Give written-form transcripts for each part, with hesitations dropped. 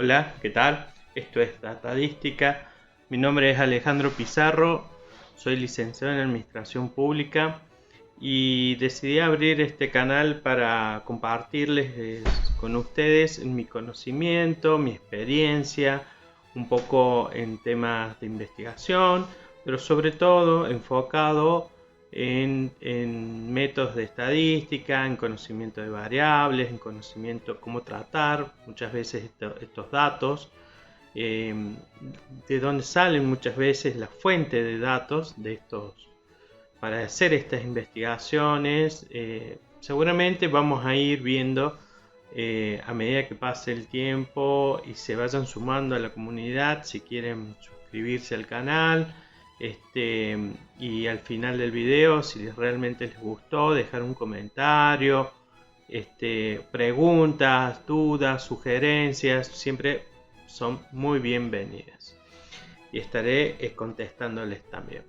Hola, ¿qué tal? Esto es Datadística. Mi nombre es Alejandro Pizarro, soy licenciado en Administración Pública y decidí abrir este canal para compartirles con ustedes mi conocimiento, mi experiencia, un poco en temas de investigación, pero sobre todo enfocado en métodos de estadística, en conocimiento de variables, en conocimiento de cómo tratar muchas veces estos datos, eh, de dónde salen muchas veces la fuente de datos de estos para hacer estas investigaciones. Seguramente vamos a ir viendo a medida que pase el tiempo y se vayan sumando a la comunidad, si quieren suscribirse al canal, y al final del video, si realmente les gustó, dejar un comentario, preguntas, dudas, sugerencias, siempre son muy bienvenidas y estaré contestándoles también.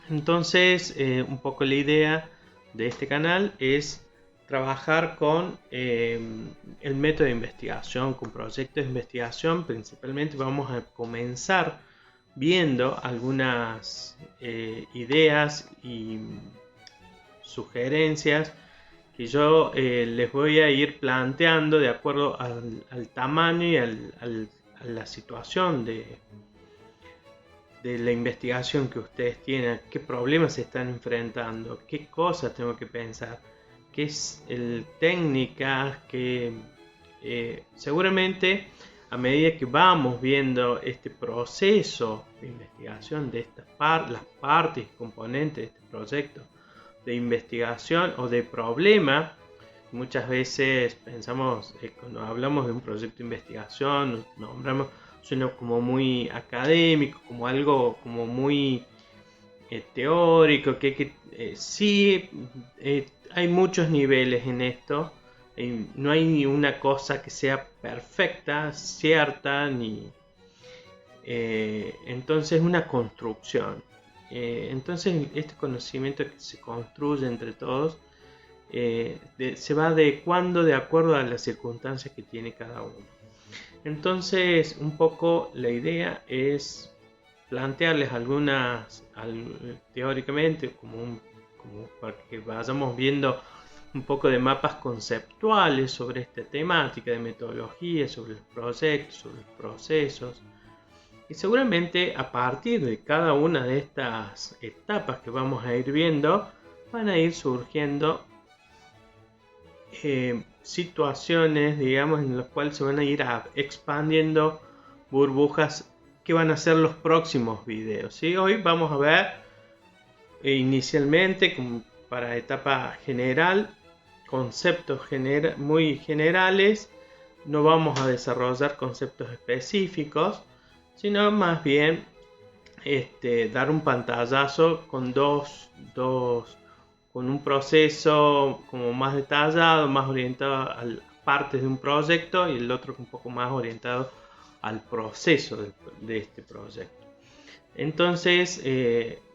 Entonces, un poco la idea de este canal es trabajar con el método de investigación, con proyectos de investigación. Principalmente vamos a comenzar viendo algunas ideas y sugerencias que yo les voy a ir planteando de acuerdo al tamaño y a la situación de la investigación que ustedes tienen, qué problemas se están enfrentando, qué cosas tengo que pensar, qué es técnicas que seguramente a medida que vamos viendo este proceso de investigación de las partes y componentes de este proyecto de investigación o de problema, muchas veces pensamos, cuando hablamos de un proyecto de investigación, nombramos, suena como muy académico, como algo como muy teórico, sí, hay muchos niveles en esto, no hay ni una cosa que sea perfecta, cierta, entonces una construcción. Entonces este conocimiento que se construye entre todos se va adecuando de acuerdo a las circunstancias que tiene cada uno. Entonces, un poco la idea es plantearles teóricamente, como para que vayamos viendo un poco de mapas conceptuales sobre esta temática de metodología, sobre los proyectos, sobre los procesos. Y seguramente a partir de cada una de estas etapas que vamos a ir viendo, van a ir surgiendo situaciones, digamos, en las cuales se van a ir expandiendo burbujas que van a ser los próximos videos, ¿sí? Hoy vamos a ver inicialmente, como para etapa general, conceptos muy generales. No vamos a desarrollar conceptos específicos, sino más bien dar un pantallazo con un proceso como más detallado, más orientado a partes de un proyecto, y el otro un poco más orientado al proceso de este proyecto. Entonces,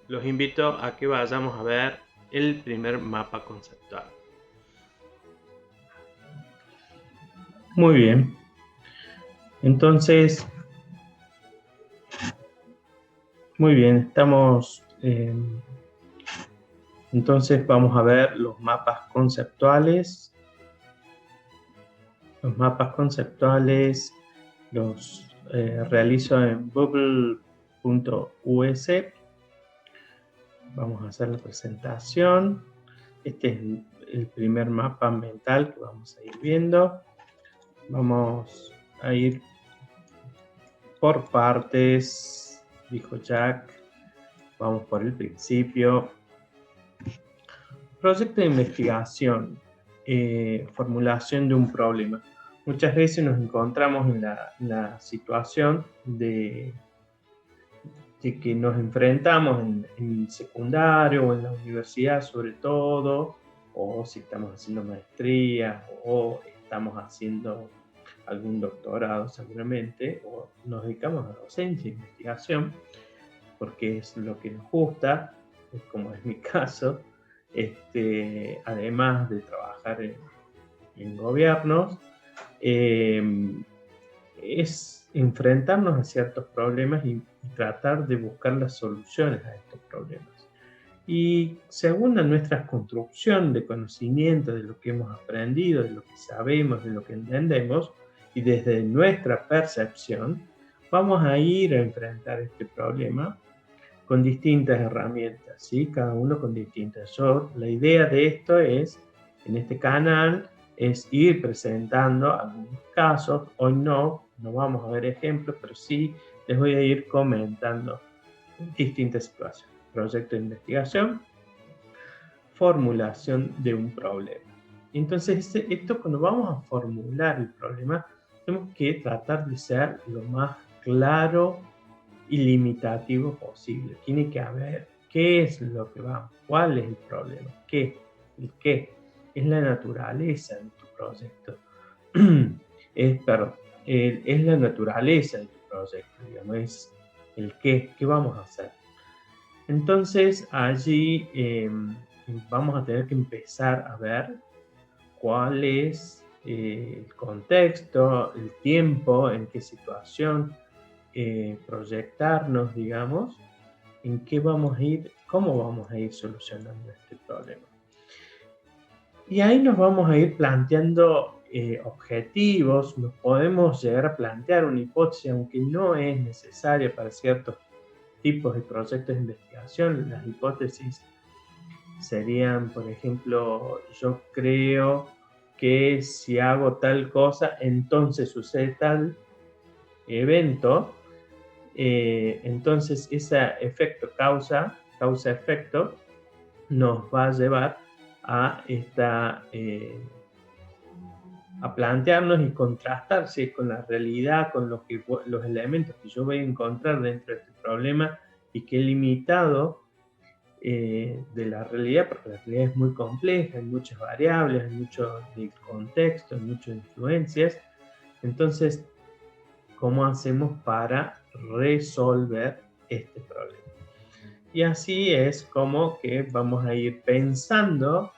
los invito a que vayamos a ver el primer mapa conceptual. Muy bien. Entonces, muy bien, entonces vamos a ver los mapas conceptuales. Los mapas conceptuales los realizo en bubble.us. Vamos a hacer la presentación. Este es el primer mapa mental que vamos a ir viendo. Vamos a ir por partes, dijo Jack. Vamos por el principio. Proyecto de investigación, formulación de un problema. Muchas veces nos encontramos en la situación de que nos enfrentamos en secundario o en la universidad sobre todo, o si estamos haciendo maestría o estamos haciendo algún doctorado seguramente, o nos dedicamos a docencia e investigación, porque es lo que nos gusta, como es mi caso, además de trabajar en gobiernos. es enfrentarnos a ciertos problemas y tratar de buscar las soluciones a estos problemas. Y según nuestra construcción de conocimiento, de lo que hemos aprendido, de lo que sabemos, de lo que entendemos, y desde nuestra percepción, vamos a ir a enfrentar este problema con distintas herramientas, ¿sí? Cada uno con distintas. La idea de esto es, en este canal, es ir presentando algunos casos. Hoy no vamos a ver ejemplos, pero sí les voy a ir comentando distintas situaciones. Proyecto de investigación, formulación de un problema. Entonces, esto cuando vamos a formular el problema, tenemos que tratar de ser lo más claro y limitativo posible. Tiene que haber qué es lo que va, cuál es el problema, qué, el qué, es la naturaleza de tu proyecto. Es la naturaleza de tu proyecto, digamos, es el qué vamos a hacer. Entonces allí vamos a tener que empezar a ver cuál es el contexto, el tiempo, en qué situación proyectarnos, digamos, en qué vamos a ir, cómo vamos a ir solucionando este problema. Y ahí nos vamos a ir planteando objetivos, nos podemos llegar a plantear una hipótesis, aunque no es necesaria para ciertos tipos de proyectos de investigación. Las hipótesis serían, por ejemplo, yo creo que si hago tal cosa, entonces sucede tal evento. Entonces ese efecto causa-efecto, nos va a llevar a plantearnos y contrastarse con la realidad, con los elementos que yo voy a encontrar dentro de este problema y que he limitado de la realidad, porque la realidad es muy compleja, hay muchas variables, hay mucho de contexto, hay muchas influencias. Entonces, ¿cómo hacemos para resolver este problema? Y así es como que vamos a ir pensando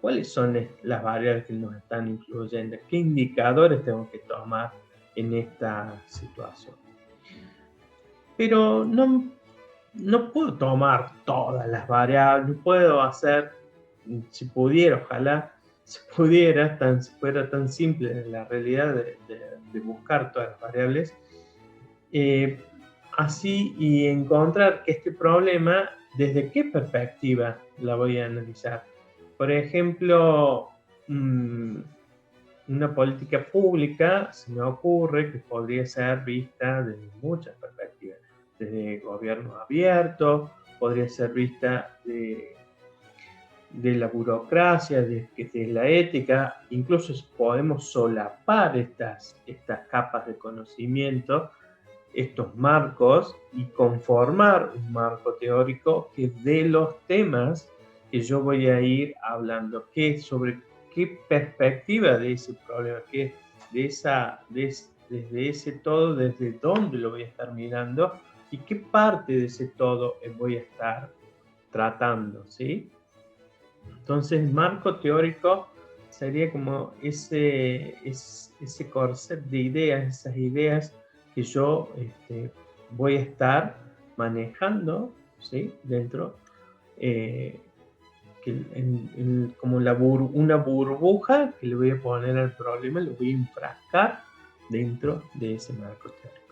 cuáles son las variables que nos están influyendo, qué indicadores tengo que tomar en esta situación. Pero no puedo tomar todas las variables, puedo hacer, si pudiera, ojalá se pudiera, si fuera tan simple la realidad de buscar todas las variables, así y encontrar este problema, desde qué perspectiva la voy a analizar. Por ejemplo, una política pública se me ocurre que podría ser vista desde muchas perspectivas, desde gobierno abierto, podría ser vista de la burocracia, de la ética, incluso podemos solapar estas capas de conocimiento, estos marcos, y conformar un marco teórico que de los temas que yo voy a ir hablando, sobre qué perspectiva de ese problema, desde ese todo, desde dónde lo voy a estar mirando y qué parte de ese todo voy a estar tratando, ¿sí? Entonces, el marco teórico sería como ese corset de ideas, esas ideas que yo voy a estar manejando, ¿sí? Dentro, como una burbuja que le voy a poner al problema, lo voy a enfrascar dentro de ese marco teórico.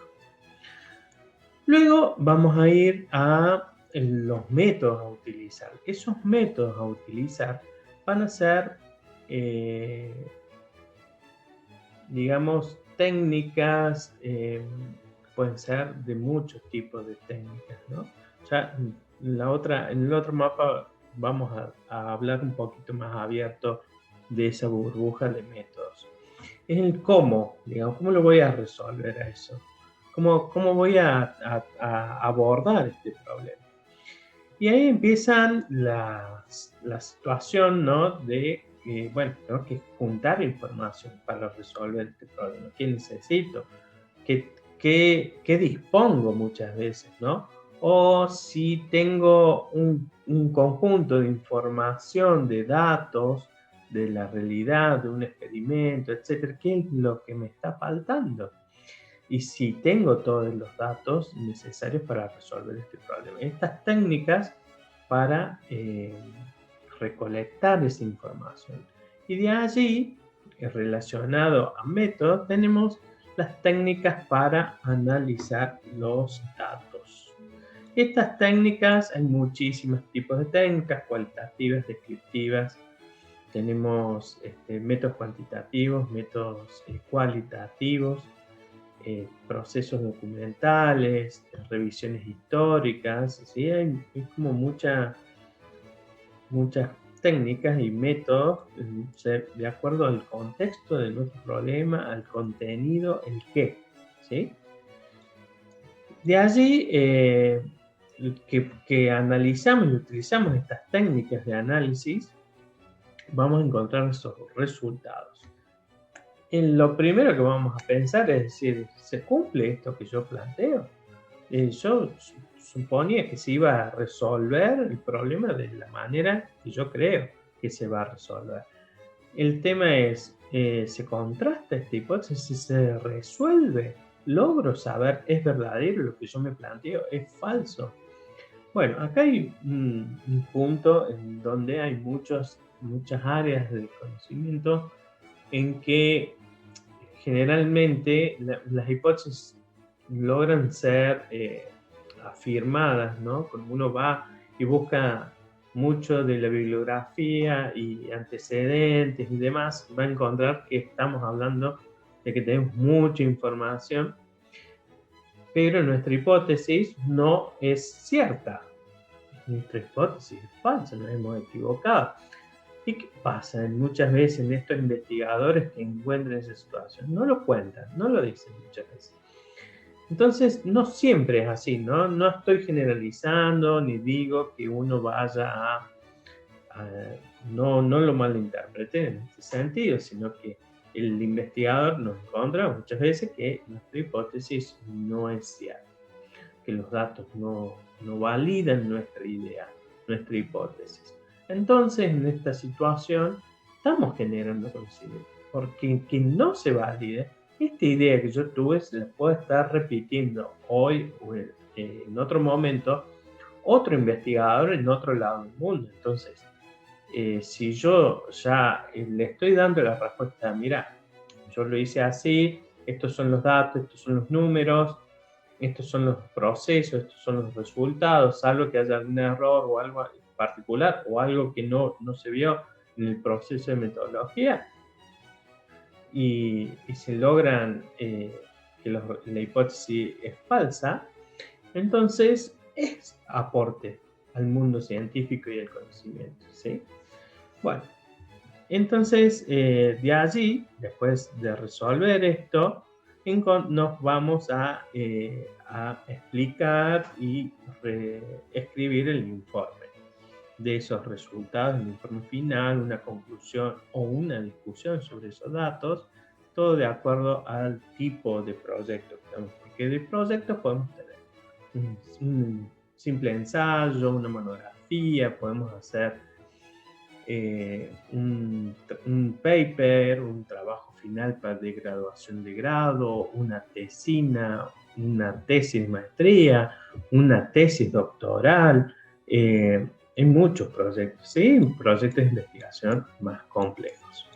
Luego vamos a ir a los métodos a utilizar. Esos métodos a utilizar van a ser, digamos, técnicas, pueden ser de muchos tipos de técnicas, ¿no? Ya en el otro mapa vamos a hablar un poquito más abierto de esa burbuja de métodos. Es el cómo, digamos, cómo lo voy a resolver a eso. ¿Cómo voy a abordar este problema? Y ahí empiezan la situación, ¿no? De tengo que juntar información para resolver este problema. ¿Qué necesito? ¿Qué dispongo muchas veces, ¿no? O si tengo un conjunto de información, de datos, de la realidad, de un experimento, etcétera, ¿qué es lo que me está faltando? y si tengo todos los datos necesarios para resolver este problema. Estas técnicas para recolectar esa información. Y de allí, relacionado a métodos, tenemos las técnicas para analizar los datos. Estas técnicas, hay muchísimos tipos de técnicas, cualitativas, descriptivas. Tenemos métodos cuantitativos, métodos cualitativos, procesos documentales, revisiones históricas. ¿Sí? Hay como muchas técnicas y métodos de acuerdo al contexto de nuestro problema, al contenido, el qué. ¿Sí? De allí que analizamos y utilizamos estas técnicas de análisis, vamos a encontrar esos resultados. Lo primero que vamos a pensar es decir, ¿se cumple esto que yo planteo? Yo suponía que se iba a resolver el problema de la manera que yo creo que se va a resolver. El tema es, ¿se contrasta esta hipótesis? ¿Se resuelve? ¿Logro saber es verdadero lo que yo me planteo? ¿Es falso? Bueno, acá hay un punto en donde hay muchas áreas del conocimiento en que generalmente las hipótesis logran ser afirmadas, ¿no? Cuando uno va y busca mucho de la bibliografía y antecedentes y demás, va a encontrar que estamos hablando de que tenemos mucha información, pero nuestra hipótesis no es cierta. Nuestra hipótesis es falsa, nos hemos equivocado. ¿Y qué pasa muchas veces en estos investigadores que encuentran esa situación? No lo cuentan, no lo dicen muchas veces. Entonces, no siempre es así, ¿no? No estoy generalizando ni digo que uno vaya no lo malinterprete en este sentido, sino que el investigador nos encuentra muchas veces que nuestra hipótesis no es cierta, que los datos no validan nuestra idea, nuestra hipótesis. Entonces, en esta situación, estamos generando conocimiento, porque que no se valide, esta idea que yo tuve se la puedo estar repitiendo hoy o en otro momento, otro investigador en otro lado del mundo. Entonces, si yo ya le estoy dando la respuesta, mira, yo lo hice así, estos son los datos, estos son los números, estos son los procesos, estos son los resultados, salvo que haya algún error o algo particular o algo que no se vio en el proceso de metodología y se logran que la hipótesis es falsa, entonces es aporte al mundo científico y al conocimiento, ¿sí? Bueno, entonces de allí, después de resolver esto, nos vamos a explicar y escribir el informe de esos resultados, el informe final, una conclusión o una discusión sobre esos datos, todo de acuerdo al tipo de proyecto que tenemos, porque de proyectos podemos tener un simple ensayo, una monografía, podemos hacer un paper, un trabajo final de graduación de grado, una tesina, una tesis de maestría, una tesis doctoral, en muchos proyectos, ¿sí? Proyectos de investigación más complejos.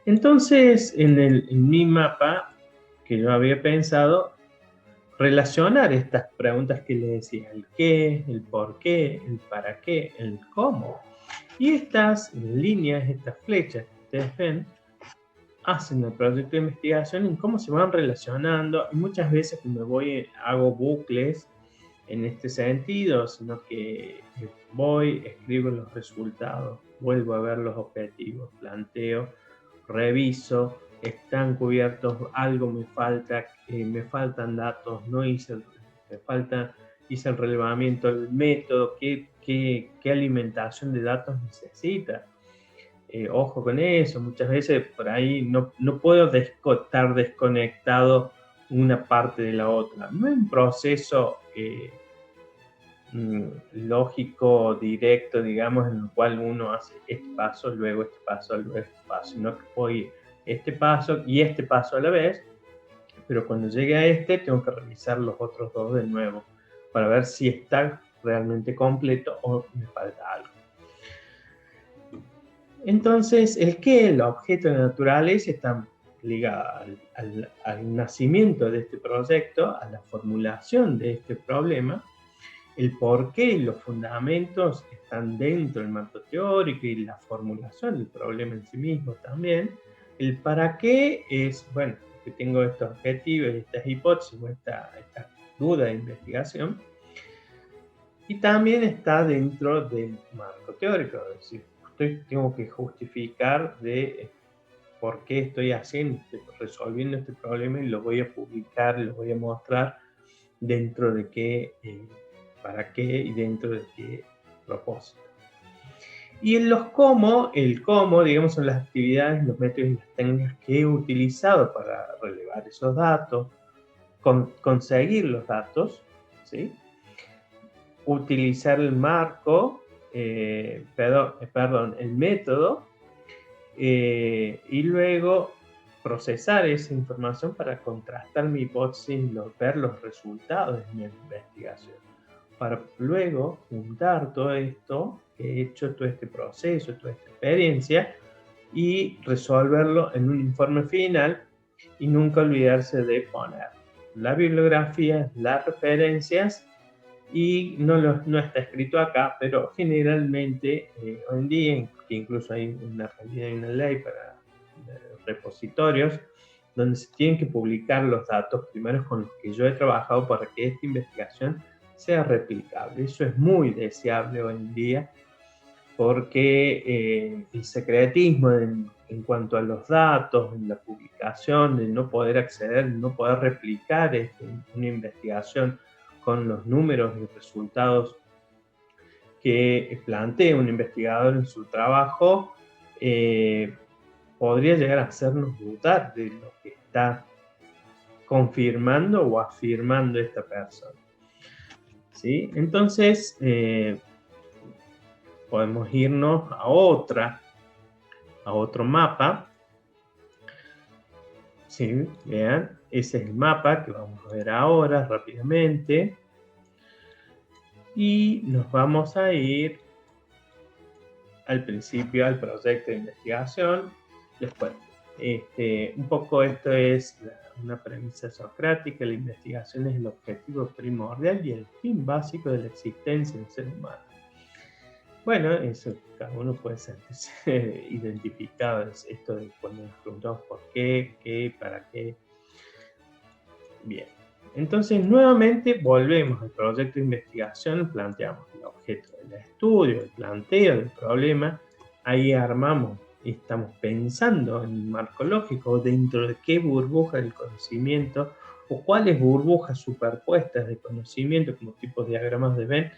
Entonces, en mi mapa que yo había pensado, relacionar estas preguntas que les decía, el qué, el por qué, el para qué, el cómo. Y estas líneas, estas flechas que ustedes ven, hacen el proyecto de investigación en cómo se van relacionando. Y muchas veces hago bucles en este sentido, sino que escribo los resultados, vuelvo a ver los objetivos, planteo, reviso, están cubiertos, algo me falta, me faltan datos, no hice, hice el relevamiento, el método, qué alimentación de datos necesita. Ojo con eso, muchas veces por ahí no puedo estar desconectado una parte de la otra. No es un proceso lógico, directo, digamos, en el cual uno hace este paso, luego este paso, luego este paso, sino que voy este paso y este paso a la vez, pero cuando llegue a este tengo que revisar los otros dos de nuevo para ver si está realmente completo o me falta algo. Entonces, el objeto de naturaleza está ligado al nacimiento de este proyecto, a la formulación de este problema, el por qué y los fundamentos están dentro del marco teórico y la formulación del problema en sí mismo también. El para qué es, bueno, que tengo estos objetivos, estas hipótesis, esta duda de investigación. Y también está dentro del marco teórico, es decir, tengo que justificar de por qué estoy resolviendo este problema y lo voy a publicar, lo voy a mostrar dentro de qué, para qué y dentro de qué propósito. Y en los cómo, digamos, son las actividades, los métodos y las técnicas que he utilizado para relevar esos datos, conseguir los datos, ¿sí? Utilizar el marco, el método, y luego procesar esa información para contrastar mi hipótesis, ver los resultados de mi investigación, para luego juntar todo esto que he hecho, todo este proceso, toda esta experiencia, y resolverlo en un informe final, y nunca olvidarse de poner la bibliografía, las referencias, y no está escrito acá, pero generalmente hoy en día, que incluso hay una ley para repositorios, donde se tienen que publicar los datos primeros con los que yo he trabajado para que esta investigación sea replicable. Eso es muy deseable hoy en día, porque el secretismo en cuanto a los datos, en la publicación, de no poder acceder, no poder replicar una investigación con los números y resultados que plantea un investigador en su trabajo, podría llegar a hacernos dudar de lo que está confirmando o afirmando esta persona. ¿Sí? Entonces, podemos irnos a otro mapa. ¿Sí? Vean, ese es el mapa que vamos a ver ahora rápidamente. Y nos vamos a ir al principio, al proyecto de investigación. Después, un poco esto es una premisa socrática: la investigación es el objetivo primordial y el fin básico de la existencia del ser humano. Bueno, eso cada uno puede sentirse identificado, es esto de cuando nos preguntamos por qué, para qué. Bien, entonces nuevamente volvemos al proyecto de investigación, planteamos el objeto del estudio, el planteo del problema, ahí armamos, estamos pensando en el marco lógico, dentro de qué burbuja del conocimiento o cuáles burbujas superpuestas de conocimiento, como tipos de diagramas de Venn,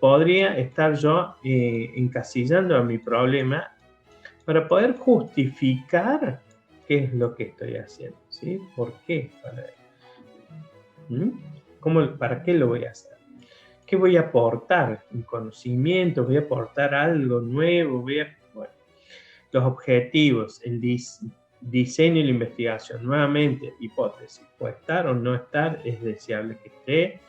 podría estar yo encasillando a mi problema para poder justificar qué es lo que estoy haciendo, ¿sí? ¿Por qué? ¿Para qué lo voy a hacer? ¿Qué voy a aportar? ¿Un conocimiento? ¿Voy a aportar algo nuevo? Bueno, los objetivos, el diseño y la investigación. Nuevamente, hipótesis. ¿Puede estar o no estar? Es deseable que esté.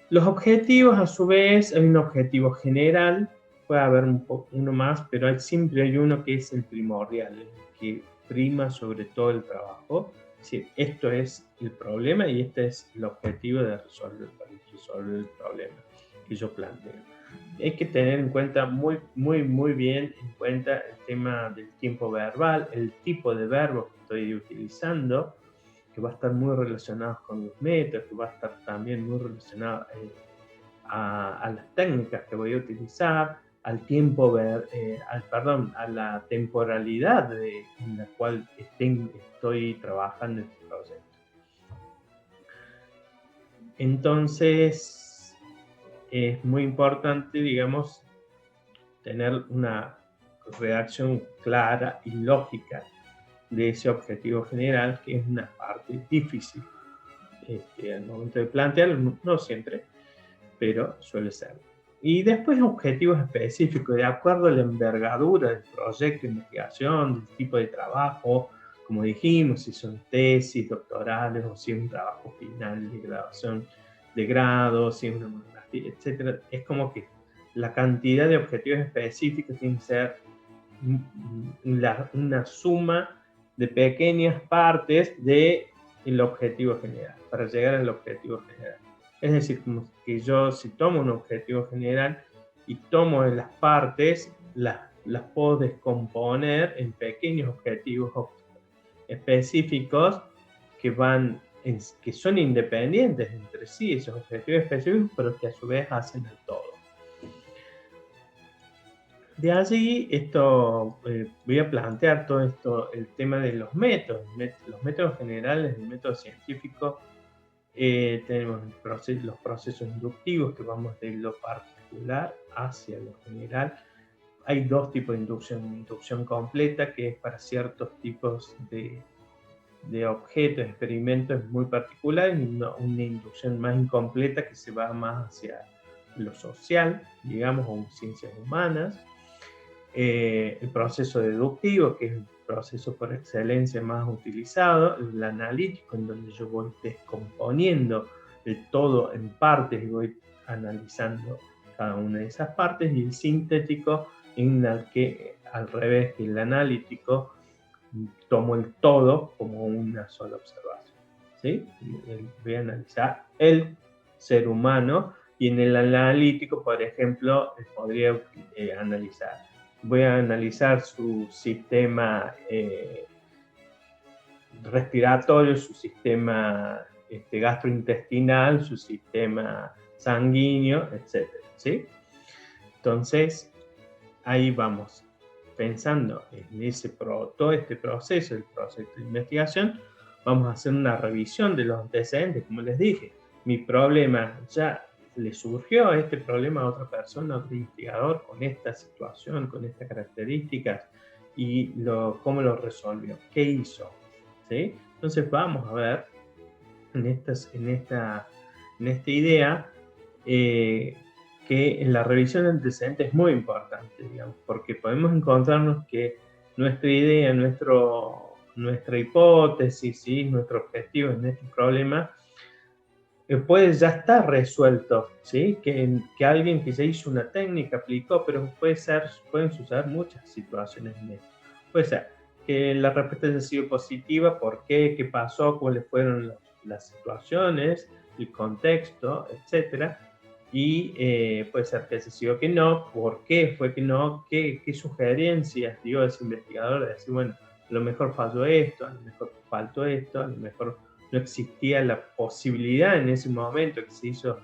Los objetivos, a su vez, hay un objetivo general, puede haber uno más, pero siempre hay uno que es el primordial, el que prima sobre todo el trabajo. Es decir, esto es el problema y este es el objetivo de resolver el problema que yo planteo. Hay que tener en cuenta muy bien en cuenta el tema del tiempo verbal, el tipo de verbo que estoy utilizando, que va a estar muy relacionado con los métodos, que va a estar también muy relacionado a las técnicas que voy a utilizar, al tiempo, a la temporalidad en la cual estoy trabajando en este proyecto. Entonces, es muy importante, digamos, tener una redacción clara y lógica de ese objetivo general, que es una parte difícil al momento de plantearlo, no siempre, pero suele ser. Y después objetivos específicos, de acuerdo a la envergadura del proyecto de investigación, del tipo de trabajo, como dijimos, si son tesis doctorales o si es un trabajo final de graduación de grado, si es una monografía, etc. Es como que la cantidad de objetivos específicos tiene que ser una suma de pequeñas partes del objetivo general, para llegar al objetivo general. Es decir, como que yo si tomo un objetivo general y tomo en las partes, las puedo descomponer en pequeños objetivos específicos que son independientes entre sí, esos objetivos específicos, pero que a su vez hacen el todo. De allí, voy a plantear todo esto, el tema de los métodos generales, el método científico. Tenemos los procesos inductivos, que vamos de lo particular hacia lo general. Hay dos tipos de inducción completa, que es para ciertos tipos de objetos, experimentos muy particulares, y una inducción más incompleta que se va más hacia lo social, digamos, o ciencias humanas. El proceso deductivo, que es el proceso por excelencia más utilizado, el analítico, en donde yo voy descomponiendo el todo en partes y voy analizando cada una de esas partes, y el sintético, en el que, al revés que el analítico, tomo el todo como una sola observación, ¿sí? Voy a analizar el ser humano, y en el analítico, por ejemplo, podría voy a analizar su sistema respiratorio, su sistema gastrointestinal, su sistema sanguíneo, etc. ¿Sí? Entonces, ahí vamos pensando en todo este proceso, el proceso de investigación. Vamos a hacer una revisión de los antecedentes, como les dije. Mi problema ya le surgió a este problema a otra persona, a otro investigador, con esta situación, con estas características, y cómo lo resolvió, qué hizo, ¿sí? Entonces vamos a ver en esta idea que en la revisión de antecedentes es muy importante, digamos, porque podemos encontrarnos que nuestra idea, nuestra hipótesis, ¿sí? Nuestro objetivo en este problema puede ya estar resuelto, ¿sí? Que alguien que ya hizo una técnica aplicó, pero pueden suceder muchas situaciones en esto. Puede ser que la respuesta haya sido positiva, ¿por qué? ¿Qué pasó? ¿Cuáles fueron las situaciones? El contexto, etcétera. Y puede ser que haya sido que no, ¿por qué fue que no? ¿Qué sugerencias dio ese investigador? De decir, bueno, a lo mejor falló esto, a lo mejor faltó esto, a lo mejor no existía la posibilidad en ese momento que se hizo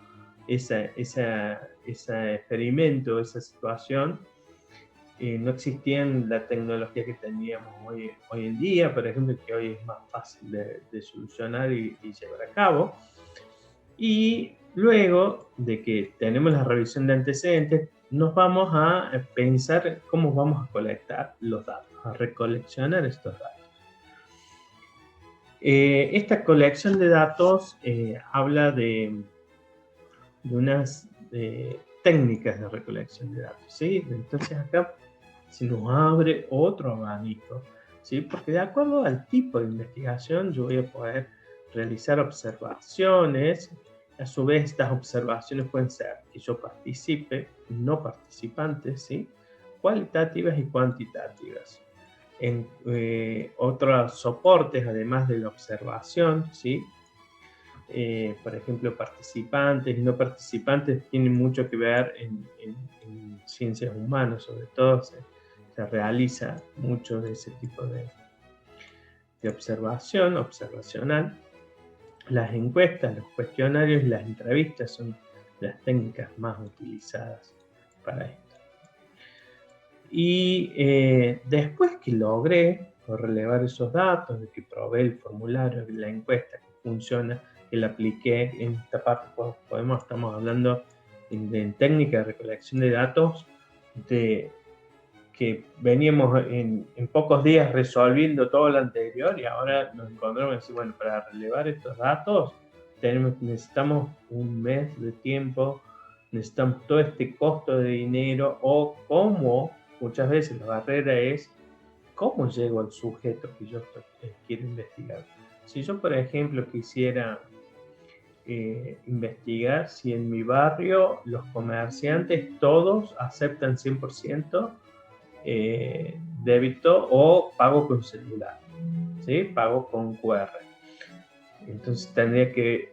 ese experimento, esa situación. No existían la tecnología que teníamos hoy en día, por ejemplo, que hoy es más fácil de solucionar y llevar a cabo. Y luego de que tenemos la revisión de antecedentes, nos vamos a pensar cómo vamos a colectar los datos, a recoleccionar estos datos. Esta colección de datos habla de unas técnicas de recolección de datos, ¿sí? Entonces acá se nos abre otro abanico, ¿sí? Porque de acuerdo al tipo de investigación yo voy a poder realizar observaciones. A su vez, estas observaciones pueden ser que yo participe, no participantes, ¿sí? Cualitativas y cuantitativas. En otros soportes, además de la observación, ¿sí? Por ejemplo, participantes y no participantes tienen mucho que ver en ciencias humanas, sobre todo se realiza mucho de ese tipo de observacional. Las encuestas, los cuestionarios y las entrevistas son las técnicas más utilizadas para esto. Y después que logré relevar esos datos, de que probé el formulario de la encuesta que funciona, que la apliqué en esta parte, estamos hablando en técnica de recolección de datos, de que veníamos en pocos días resolviendo todo lo anterior, y ahora nos encontramos y decimos, bueno, para relevar estos datos necesitamos un mes de tiempo, necesitamos todo este costo de dinero, o como muchas veces la barrera es cómo llego al sujeto que yo quiero investigar. Si yo, por ejemplo, quisiera investigar si en mi barrio los comerciantes todos aceptan 100% débito o pago con celular, ¿sí? Pago con QR. Entonces tendría que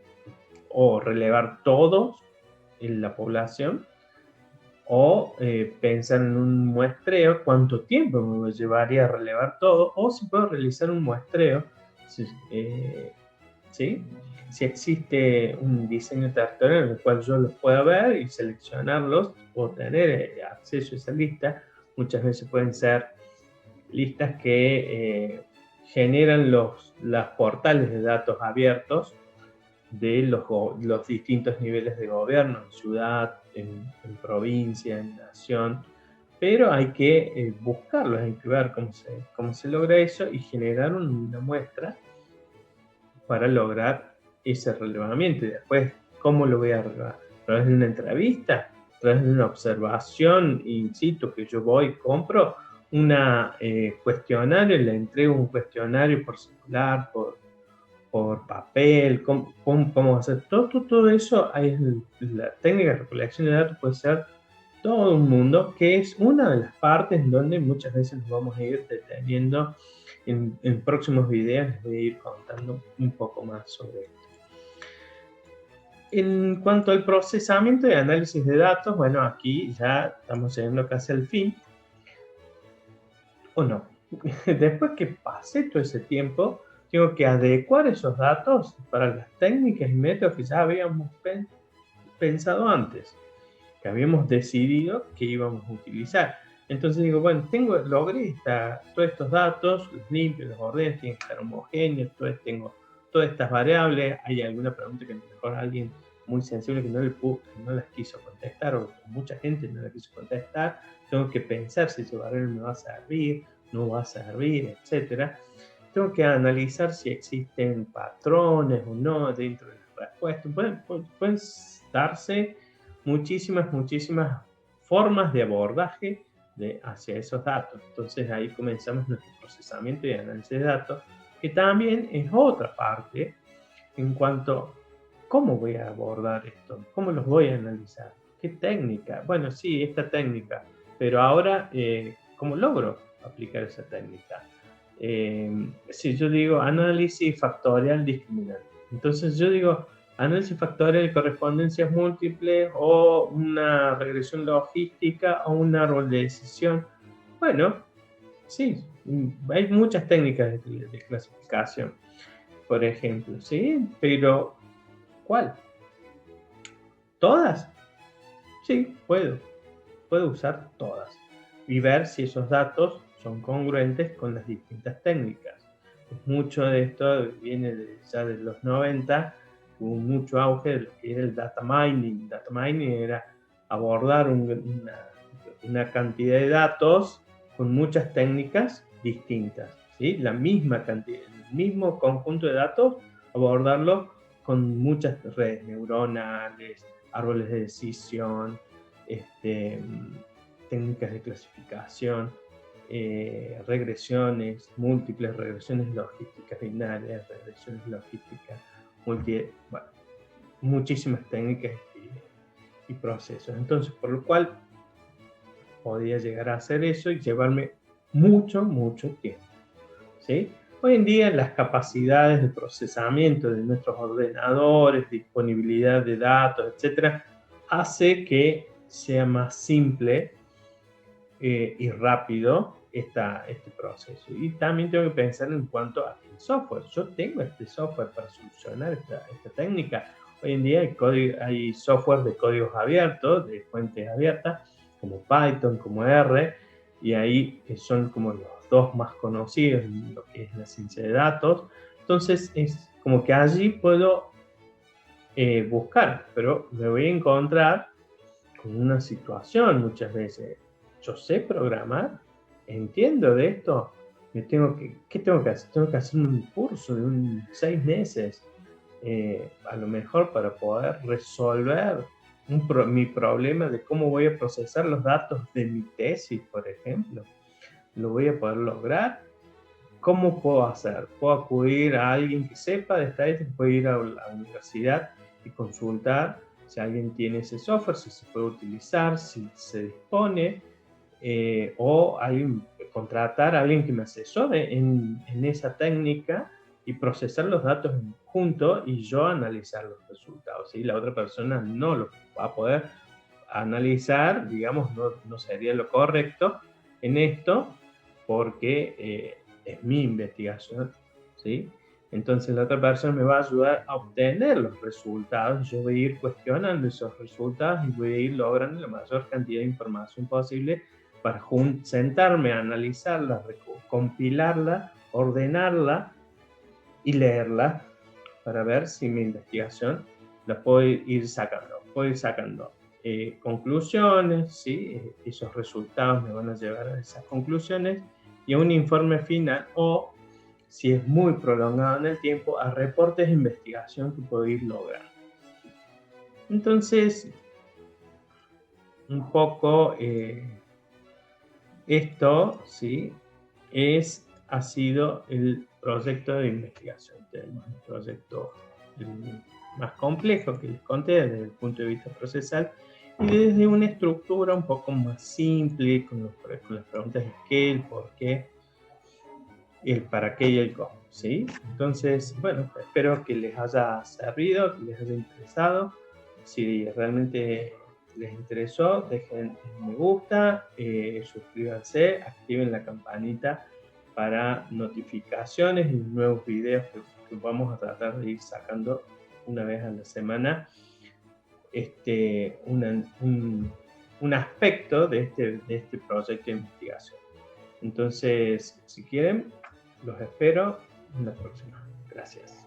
o relevar todos en la población o pensar en un muestreo, cuánto tiempo me llevaría a relevar todo, o si puedo realizar un muestreo, ¿sí? Si existe un diseño territorial en el cual yo los pueda ver y seleccionarlos o tener acceso a esa lista. Muchas veces pueden ser listas que generan los portales de datos abiertos de los distintos niveles de gobierno, en ciudad, en provincia, en nación, pero hay que buscarlos, hay que ver cómo se logra eso y generar una muestra para lograr ese relevamiento. Y después, ¿cómo lo voy a relevar? ¿A través de una entrevista? ¿A través de una observación in situ que yo voy, compro una cuestionario, le entrego un cuestionario por celular, por papel, cómo hacer todo eso? La técnica de recolección de datos puede ser todo un mundo, que es una de las partes en donde muchas veces nos vamos a ir deteniendo. En próximos videos les voy a ir contando un poco más sobre esto. En cuanto al procesamiento y análisis de datos, bueno, aquí ya estamos llegando casi al fin. ¿O no? Después que pase todo ese tiempo, tengo que adecuar esos datos para las técnicas y métodos que ya habíamos pensado antes, que habíamos decidido que íbamos a utilizar. Entonces digo, bueno, logré todos estos datos, los limpio, los ordeno, tienen que estar homogéneos, tengo todas estas variables. Hay alguna pregunta que a lo mejor alguien muy sensible que no las quiso contestar, o mucha gente no la quiso contestar. Tengo que pensar si ese variable me va a servir, no va a servir, etc. Tengo que analizar si existen patrones o no dentro de las respuestas. Pueden darse muchísimas formas de abordaje hacia esos datos. Entonces ahí comenzamos nuestro procesamiento y análisis de datos, que también es otra parte en cuanto a cómo voy a abordar esto, cómo los voy a analizar, qué técnica. Bueno, sí, esta técnica, pero ahora, ¿cómo logro aplicar esa técnica? Si yo digo análisis factorial discriminante, entonces yo digo análisis factorial de correspondencias múltiples, o una regresión logística, o un árbol de decisión. Bueno, sí, hay muchas técnicas de clasificación, por ejemplo, ¿sí? Pero, ¿cuál? ¿Todas? Sí, puedo usar todas y ver si esos datos son congruentes con las distintas técnicas. Mucho de esto viene ya de los 90, hubo mucho auge de lo que era el data mining. Data mining era abordar una cantidad de datos con muchas técnicas distintas, ¿sí? La misma cantidad, el mismo conjunto de datos, abordarlo con muchas redes neuronales, árboles de decisión, técnicas de clasificación, regresiones, múltiples regresiones logísticas binarias, regresiones logísticas muchísimas técnicas y procesos. Entonces, por lo cual podía llegar a hacer eso y llevarme mucho tiempo, ¿sí? Hoy en día las capacidades de procesamiento de nuestros ordenadores, disponibilidad de datos, etcétera, hace que sea más simple y rápido este proceso. Y también tengo que pensar en cuanto a software. Yo tengo este software para solucionar esta técnica. Hoy en día hay software de códigos abiertos, de fuentes abiertas, como Python, como R, y ahí son como los dos más conocidos en lo que es la ciencia de datos. Entonces es como que allí puedo buscar, pero me voy a encontrar con una situación muchas veces. Yo sé programar, entiendo de esto, ¿qué tengo que hacer? Tengo que hacer un curso de 6 meses, a lo mejor, para poder resolver mi problema de cómo voy a procesar los datos de mi tesis, por ejemplo. ¿Lo voy a poder lograr? ¿Cómo puedo hacer? ¿Puedo acudir a alguien que sepa de estadística? ¿Puedo ir a la universidad y consultar si alguien tiene ese software, si se puede utilizar, si se dispone? O contratar a alguien que me asesore en esa técnica y procesar los datos juntos y yo analizar los resultados. ¿Sí? La otra persona no lo va a poder analizar, digamos, no sería lo correcto en esto porque es mi investigación, ¿sí? Entonces la otra persona me va a ayudar a obtener los resultados, yo voy a ir cuestionando esos resultados y voy a ir logrando la mayor cantidad de información posible para sentarme a analizarla, compilarla, ordenarla y leerla para ver si mi investigación la puedo ir sacando conclusiones, ¿sí? Esos resultados me van a llevar a esas conclusiones y a un informe final o, si es muy prolongado en el tiempo, a reportes de investigación que puedo ir logrando. Entonces, un poco esto, ¿sí? Ha sido el proyecto de investigación, el proyecto más complejo que les conté desde el punto de vista procesal y desde una estructura un poco más simple, con las preguntas de qué, el por qué, el para qué y el cómo, ¿sí? Entonces, bueno, espero que les haya servido, que les haya interesado. Si realmente les interesó, dejen un me gusta, suscríbanse, activen la campanita para notificaciones y nuevos videos que vamos a tratar de ir sacando una vez a la semana. Un aspecto de este proyecto de investigación. Entonces, si quieren, los espero en la próxima. Gracias.